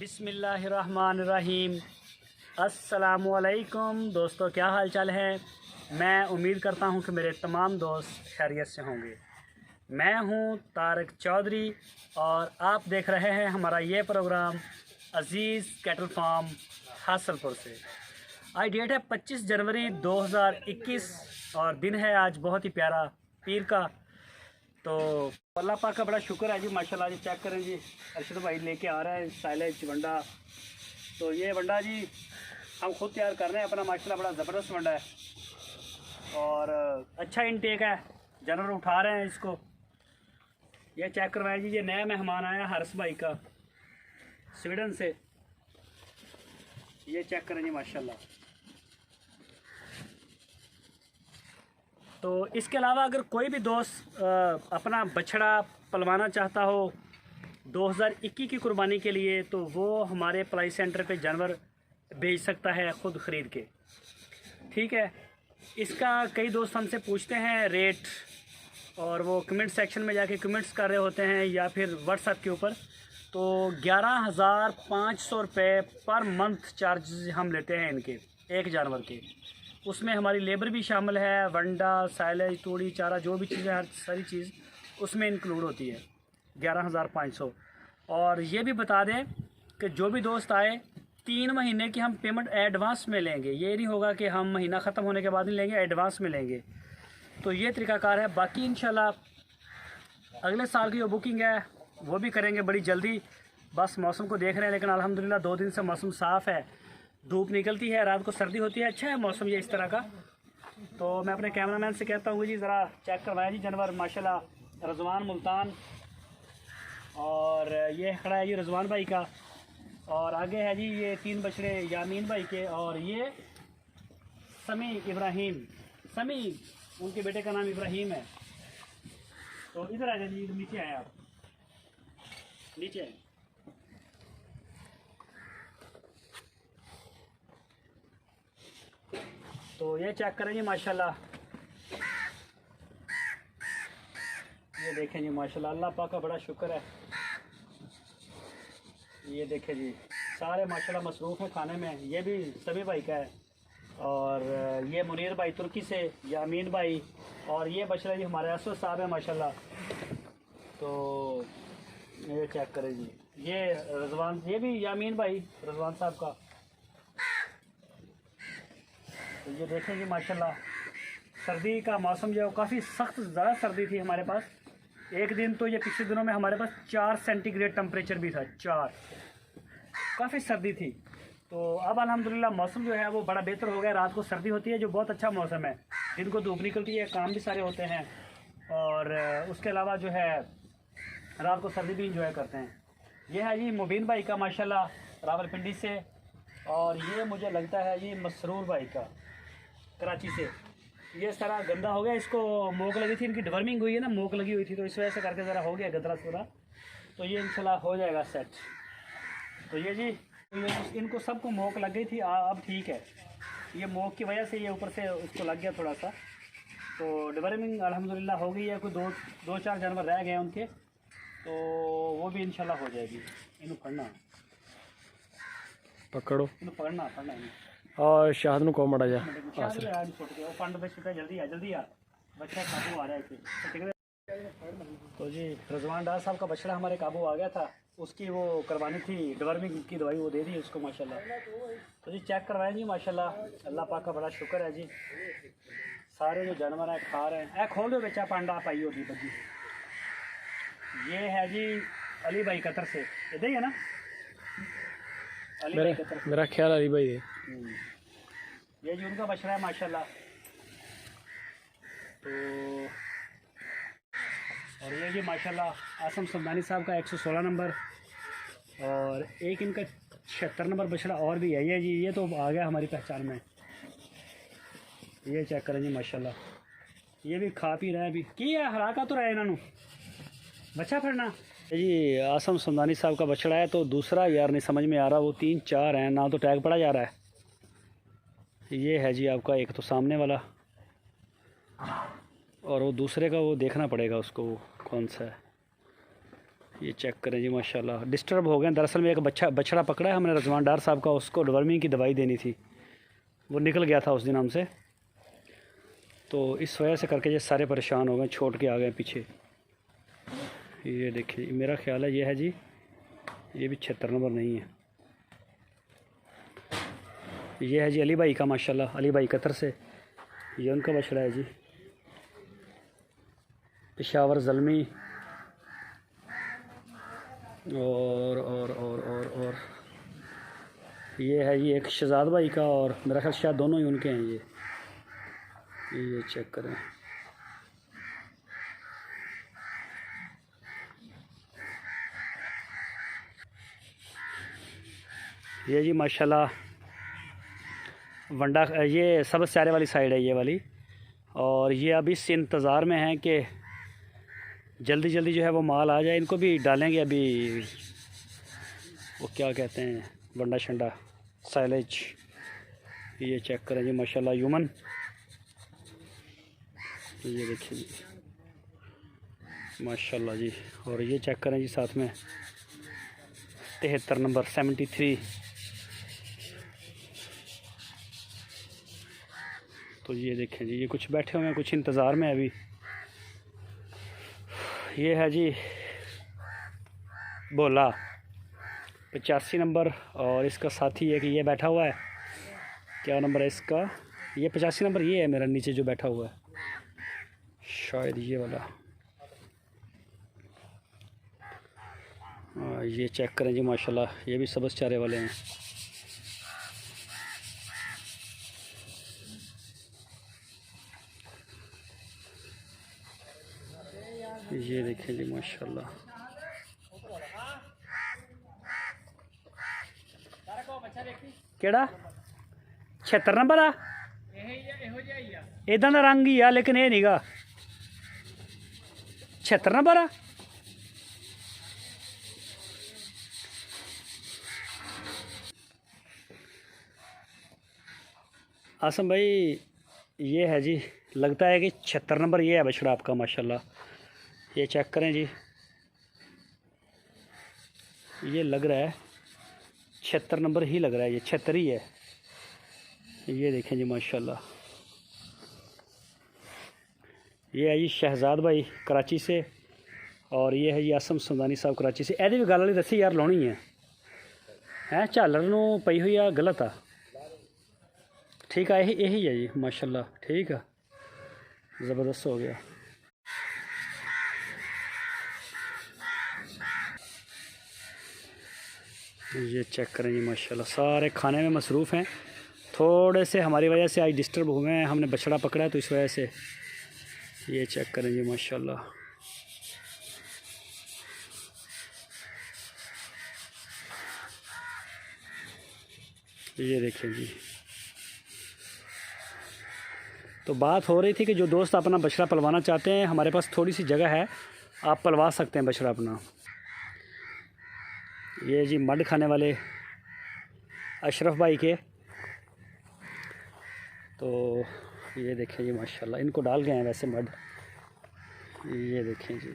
बिस्मिल्लाहिर्रहमानिर्रहीम। अस्सलामुअलैकुम दोस्तों, क्या हाल चाल है। मैं उम्मीद करता हूँ कि मेरे तमाम दोस्त खैरियत से होंगे। मैं हूँ तारिक चौधरी और आप देख रहे हैं हमारा ये प्रोग्राम अज़ीज़ कैटल फार्म हासलपुर से। आज डेट है 25 जनवरी 2021 और दिन है आज बहुत ही प्यारा पीर का। तो अल्लाह पाक का बड़ा शुक्र है जी, माशाल्लाह जी। चेक करें जी, अरशद भाई लेके आ रहे हैं साइलेज वंडा। तो ये वंडा जी हम खुद तैयार कर रहे हैं अपना, माशाल्लाह बड़ा ज़बरदस्त वंडा है और अच्छा इनटेक है। जानवर उठा रहे हैं इसको। ये चेक करवाएं जी, ये नया मेहमान आया हर्ष भाई का स्वीडन से। ये चेक करें जी माशाल्लाह। तो इसके अलावा अगर कोई भी दोस्त अपना बछड़ा पलवाना चाहता हो 2021 की कुर्बानी के लिए, तो वो हमारे पलाई सेंटर पे जानवर बेच सकता है ख़ुद ख़रीद के। ठीक है, इसका कई दोस्त हमसे पूछते हैं रेट, और वो कमेंट सेक्शन में जाके कमेंट्स कर रहे होते हैं या फिर व्हाट्सएप के ऊपर। तो 11,500 रुपये पर मंथ चार्ज हम लेते हैं इनके एक जानवर के। उसमें हमारी लेबर भी शामिल है, वंडा, साइलेज, तूड़ी, चारा, जो भी चीज़ें हर सारी चीज़ उसमें इंक्लूड होती है। 11,500। और ये भी बता दें कि जो भी दोस्त आए 3 महीने की हम पेमेंट एडवांस में लेंगे। ये नहीं होगा कि हम महीना ख़त्म होने के बाद नहीं लेंगे, एडवांस में लेंगे। तो ये तरीक़ाकार है। बाकी इंशाल्लाह अगले साल की जो बुकिंग है वो भी करेंगे बड़ी जल्दी। बस मौसम को देख रहे हैं, लेकिन अल्हम्दुलिल्लाह 2 दिन से मौसम साफ़ है। धूप निकलती है, रात को सर्दी होती है, अच्छा है मौसम ये इस तरह का। तो मैं अपने कैमरामैन से कहता हूँ जी ज़रा चेक करवाएं जी जानवर। माशाल्लाह रज़वान मुल्तान, और ये खड़ा है जी रज़वान भाई का, और आगे है जी ये 3 बछड़े यामीन भाई के, और ये समी इब्राहिम, समी उनके बेटे का नाम इब्राहिम है। तो इधर आ जाए जी, नीचे आए आप, नीचे आए। तो ये चेक करें जी माशाल्लाह। ये देखें जी माशाल्लाह, अल्लाह पाक का बड़ा शुक्र है। ये देखें जी सारे माशाल्लाह मसरूफ़ हैं खाने में। ये भी सभी भाई का है, और ये मुनीर भाई तुर्की से, यामीन भाई, और ये बछड़ा जी हमारे असद साहब है माशाल्लाह। तो ये चेक करें जी, ये रज़वान, ये भी यामीन भाई रज़वान साहब का। तो ये देखें जी माशाल्लाह, सर्दी का मौसम जो है काफ़ी सख्त ज़्यादा सर्दी थी हमारे पास। एक दिन तो ये पिछले दिनों में हमारे पास 4 सेंटीग्रेड टेम्परेचर भी था, 4, काफ़ी सर्दी थी। तो अब अल्हम्दुलिल्लाह मौसम जो है वो बड़ा बेहतर हो गया। रात को सर्दी होती है जो बहुत अच्छा मौसम है, दिन को धूप निकलती है, काम भी सारे होते हैं, और उसके अलावा जो है रात को सर्दी भी इंजॉय करते हैं। ये है जी मुबीन भाई का माशाल्लाह रावलपिंडी से, और ये मुझे लगता है जी मसरूर भाई का कराची से। ये सारा गंदा हो गया, इसको मोक लगी थी, इनकी डिवर्मिंग हुई है ना, मोक लगी हुई थी, तो इस वजह से करके ज़रा हो गया गदरा थोड़ा। तो ये इंशाल्लाह हो जाएगा सेट। तो ये जी इनको सबको मोक लग गई थी, अब ठीक है। ये मोक की वजह से ये ऊपर से उसको लग गया थोड़ा सा। तो डिवर्मिंग अल्हम्दुलिल्लाह हो गई है। कोई 2-4 जानवर रह गए उनके, तो वो भी इंशाल्लाह हो जाएगी। इन्हों पढ़ना पकड़ो, इन्हों पढ़ना इन्हों। और शाहद नु को मड़ा जा जल्दी आ बच्चा काबू आ रहा है। तो जी रज़वान डार साहब का बछड़ा हमारे काबू आ गया था, उसकी वो करवानी थी डिवर्मिंग की दवाई, वो दे दी उसको माशाल्लाह। तो जी चेक करवाएं जी माशाल्लाह, अल्लाह पाक का बड़ा शुक्र है जी। सारे जो जानवर हैं खा रहे हैं। खोल दो बेचा पांडा पाई होगी बजी। ये है जी अली भाई कतर से, इधर ही है ना अली भाई कतर से। मेरा ख्याल अली भाई है। ये जी उनका बछड़ा है माशाल्लाह। तो और ये जी माशाल्लाह आसम सुल्तानी साहब का 116 नंबर, और एक इनका 76 नंबर बछड़ा और भी है। ये जी ये तो आ गया हमारी पहचान में। ये चेक करें जी माशाल्लाह, ये भी खा पी रहा है। अभी की है हराका तो रहा है इन्होंने बच्चा फड़ना। जी आसम सुल्तानी साहब का बछड़ा है। तो दूसरा यार नहीं समझ में आ रहा, वो 3-4 हैं ना, तो टैग पड़ा जा रहा है। ये है जी आपका एक तो सामने वाला, और वो दूसरे का वो देखना पड़ेगा उसको वो कौन सा है। ये चेक करें जी माशाल्लाह। डिस्टर्ब हो गए, दरअसल में एक बछड़ा पकड़ा है हमने रजवान डार साहब का, उसको वर्मी की दवाई देनी थी, वो निकल गया था उस दिन हमसे, तो इस वजह से करके ये सारे परेशान हो गए, छोड़ के आ गए पीछे। ये देखिए मेरा ख्याल है ये है जी, ये भी 76 नंबर नहीं है। ये है जी अली भाई का माशाल्लाह, अली भाई कतर से, ये उनका बछड़ा है जी। पेशावर ज़ल्मी और ये है जी एक शहजाद भाई का, और मेरा ख्याल शायद दोनों ही उनके हैं। ये चेक करें। ये जी माशाल्लाह वंडा, ये सबसे सारे वाली साइड है ये वाली, और ये अभी इस इंतज़ार में है कि जल्दी जल्दी जो है वो माल आ जाए। इनको भी डालेंगे अभी, वो क्या कहते हैं, वंडा शंडा साइलेज। ये चेक करें जी माशाल्लाह यूमन, ये देखिए जी माशाल्लाह जी। और ये चेक करें जी साथ में 73 नंबर 73। तो ये देखें जी, ये कुछ बैठे हुए हैं, कुछ इंतज़ार में अभी। ये है जी बोला 85 नंबर, और इसका साथी है कि ये बैठा हुआ है, क्या नंबर है इसका, ये 85 नंबर ये है मेरा नीचे जो बैठा हुआ है, शायद ये वाला। ये चेक करें जी माशाल्लाह, ये भी सबस चारे वाले हैं। ये देखें जी माशाल्लाह। केड़ा 76 नंबर आ, इदा का रंग ही आ, लेकिन ये नहीं गा 76 नंबर आ। आसम भाई ये है जी, लगता है कि 76 नंबर ये है बछड़ा आपका माशाल्लाह। ये चेक करें जी, ये लग रहा है 76 नंबर ही लग रहा है, ये 76 ही है। ये देखें जी माशाल्लाह। ये है जी शहजाद भाई कराची से, और ये है जी आसम सुमदानी साहब कराची से। एदी भी गल वाली दसी यार लानी है झालर नूं पई हुई आ, गलत आ, ठीक है यही है जी माशाल्लाह, ठीक है ज़बरदस्त हो गया। ये चेक करें जी माशाल्लाह, सारे खाने में मसरूफ़ हैं, थोड़े से हमारी वजह से आज डिस्टर्ब हुए हैं, हमने बछड़ा पकड़ा है तो इस वजह से। ये चेक करें जी माशाल्लाह। ये देखें जी, तो बात हो रही थी कि जो दोस्त अपना बछड़ा पलवाना चाहते हैं, हमारे पास थोड़ी सी जगह है, आप पलवा सकते हैं बछड़ा अपना। ये जी मड खाने वाले अशरफ भाई के, तो ये देखें जी माशाल्लाह, इनको डाल गए हैं वैसे मड। ये देखें जी,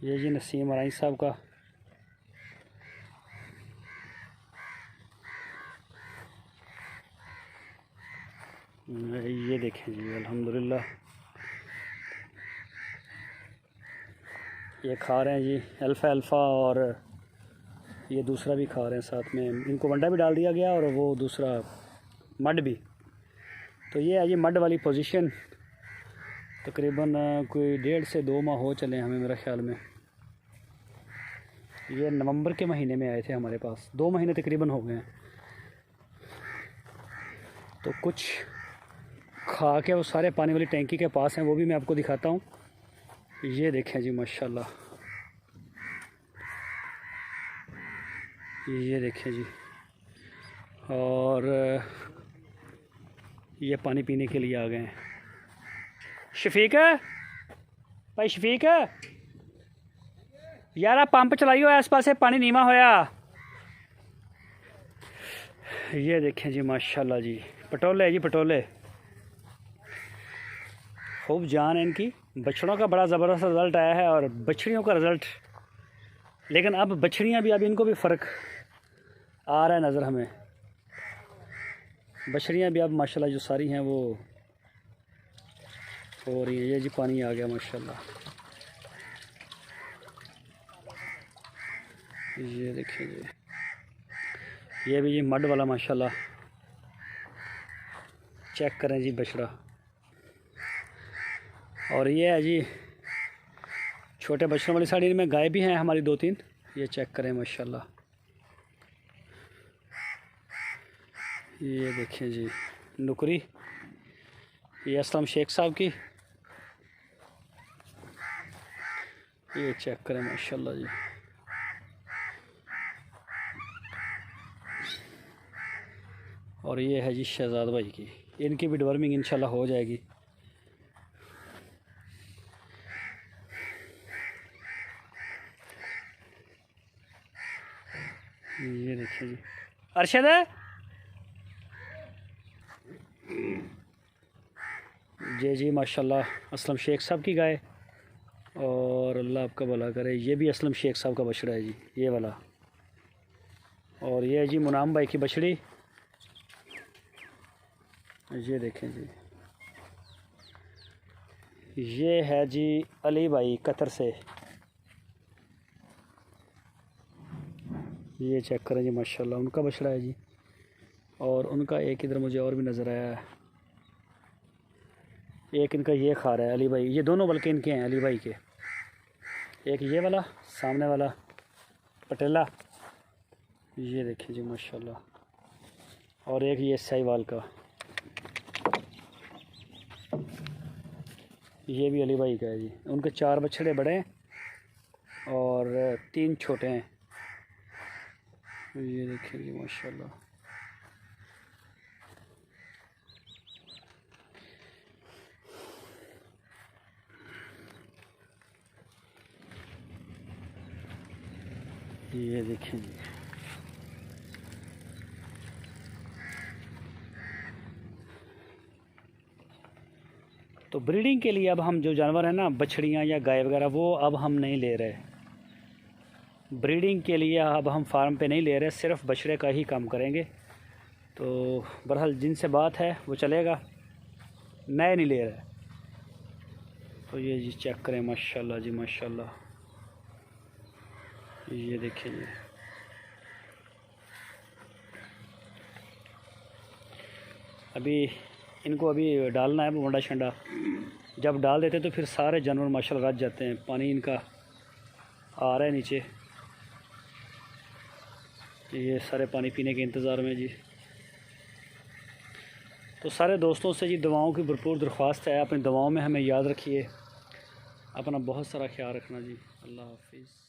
ये जी नसीम अराई साहब का। ये देखें जी अल्हम्दुलिल्लाह, ये खा रहे हैं जी अल्फ़ा, और ये दूसरा भी खा रहे हैं साथ में। इनको वंडा भी डाल दिया गया और वो दूसरा मड भी। तो ये है जी मड वाली पोजीशन, तकरीबन कोई 1.5 से 2 माह हो चले हमें मेरा ख्याल में। ये नवंबर के महीने में आए थे हमारे पास, 2 महीने तकरीबन हो गए हैं। तो कुछ खा के वो सारे पानी वाली टैंकी के पास हैं, वो भी मैं आपको दिखाता हूँ। ये देखें जी माशाल्लाह, ये देखें जी, और ये पानी पीने के लिए आ गए हैं। शफीक है भाई, शफीक है यार, आप पंप चलाइयो, आस पास पानी नीवा होया। ये देखें जी माशाल्लाह जी, पटोले जी पटोले। खूब जान है इनकी। बछड़ों का बड़ा ज़बरदस्त रिज़ल्ट आया है और बछड़ियों का रिज़ल्ट, लेकिन अब बछड़ियाँ भी, अब इनको भी फ़र्क आ रहा है नज़र हमें। बछड़ियाँ भी अब माशाल्लाह जो सारी हैं वो हो रही हैं। ये जी पानी आ गया माशाल्लाह, ये देखिए जी, ये भी जी मड वाला माशाल्लाह। चेक करें जी बछड़ा। और ये है जी छोटे बछड़ों वाली साड़ी में गाय भी हैं हमारी 2-3। ये चेक करें माशाल्लाह, ये देखिए जी नुकरी, ये असलम शेख साहब की, ये चेक करें माशाल्लाह जी। और ये है जी शहजाद भाई की, इनकी भी डिवर्मिंग इंशाल्लाह हो जाएगी। ये देखिए जी अरशद, जी माशाल्लाह असलम शेख साहब की गाय। और अल्लाह आपका भला करे, ये भी असलम शेख साहब का बछड़ा है जी, ये वाला। और ये है जी मुनाम भाई की बछड़ी, ये देखें जी। ये है जी अली भाई कतर से, ये चेक करें जी माशाल्लाह, उनका बछड़ा है जी। और उनका एक इधर मुझे और भी नज़र आया है, एक इनका ये खा रहा है अली भाई, ये दोनों बल्कि इनके हैं अली भाई के। एक ये वाला सामने वाला पटेला, ये देखिए जी माशाल्लाह। और एक ये साहिवाल का, ये भी अली भाई का है जी। उनके 4 बछड़े बड़े हैं और 3 छोटे हैं, ये देखिए जी माशाल्लाह। ये देखिए जी, तो ब्रीडिंग के लिए अब हम जो जानवर हैं ना, बछड़ियाँ या गाय वगैरह, वो अब हम नहीं ले रहे। ब्रीडिंग के लिए अब हम फार्म पे नहीं ले रहे, सिर्फ बछड़े का ही काम करेंगे। तो बहरहाल जिनसे बात है वो चलेगा, नए नहीं ले रहे। तो ये जी चेक करें माशाल्लाह जी माशाल्लाह, ये देखिए जी। अभी इनको अभी डालना है वंडा शंडा, जब डाल देते तो फिर सारे जानवर माशाल्लाह रच जाते हैं। पानी इनका आ रहा है नीचे, ये सारे पानी पीने के इंतज़ार में जी। तो सारे दोस्तों से जी दुआओं की भरपूर दरख्वास्त है, अपनी दुआओं में हमें याद रखिए, अपना बहुत सारा ख्याल रखना जी। अल्लाह हाफिज़।